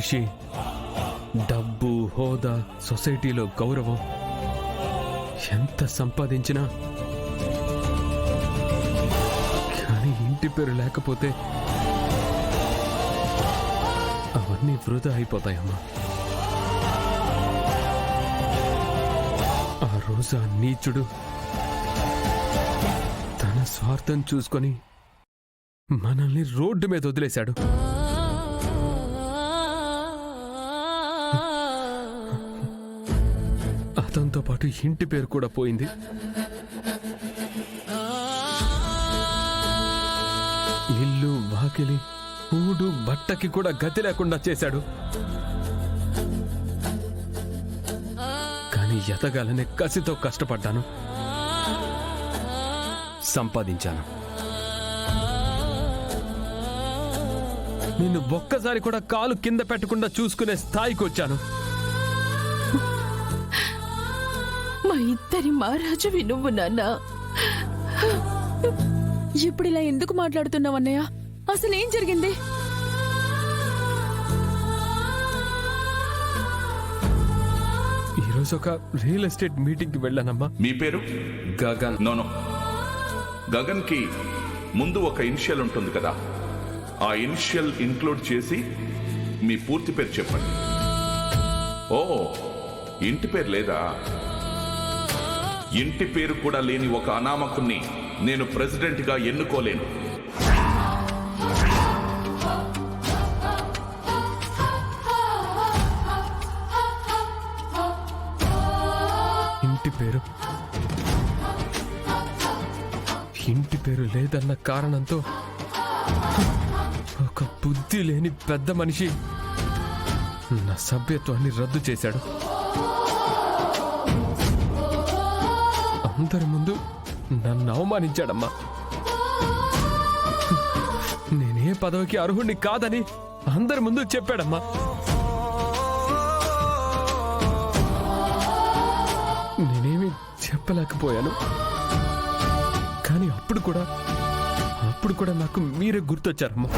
మనిషి డబ్బు, హోదా, సొసైటీలో గౌరవం ఎంత సంపాదించినా కానీ ఇంటి పేరు లేకపోతే అవన్నీ వృధా అయిపోతాయమ్మా. ఆ రోజు ఆ నీచుడు తన స్వార్థం చూసుకొని మనల్ని రోడ్డు మీద వదిలేశాడు. అతనితో పాటు ఇంటి పేరు కూడా పోయింది. ఇల్లు, వాకిలి, ఊడు, బట్టకి కూడా గతి లేకుండా చేశాడు. కానీ ఎదగాలనే కసితో కష్టపడ్డాను, సంపాదించాను. నిన్ను ఒక్కసారి కూడా కాలు కింద పెట్టకుండా చూసుకునే స్థాయికి వచ్చాను. మా ఇద్దరి మహారాజువి నువ్వు నాన్న. ఇప్పుడు ఇలా ఎందుకు మాట్లాడుతున్నావు అన్నయ్య? అసలు ఏం జరిగింది? ఈరోజు ఒక రియల్ ఎస్టేట్ మీటింగ్ కి వెళ్ళానమ్మా. మీ పేరు? గగన్. నోనో, గగన్ కి ముందు ఒక ఇనిషియల్ ఉంటుంది కదా, ఆ ఇనిషియల్ ఇంక్లూడ్ చేసి మీ పూర్తి పేరు చెప్పండి. ఓ, ఇంటి పేరు లేదా? ఇంటి పేరు కూడా లేని ఒక అనామకుణ్ణి నేను ప్రెసిడెంట్ గా ఎన్నుకోలేను. ఇంటి పేరు లేదన్న కారణంతో ఒక బుద్ధి లేని పెద్ద మనిషి నా సభ్యత్వాన్ని రద్దు చేశాడు. అందరి ముందు నన్ను అవమానించాడమ్మా. నేనే పదవికి అర్హుణ్ణి కాదని అందరి ముందు చెప్పాడమ్మా. నేనేమి చెప్పలేకపోయాను. కానీ అప్పుడు కూడా నాకు మీరే గుర్తొచ్చారమ్మా.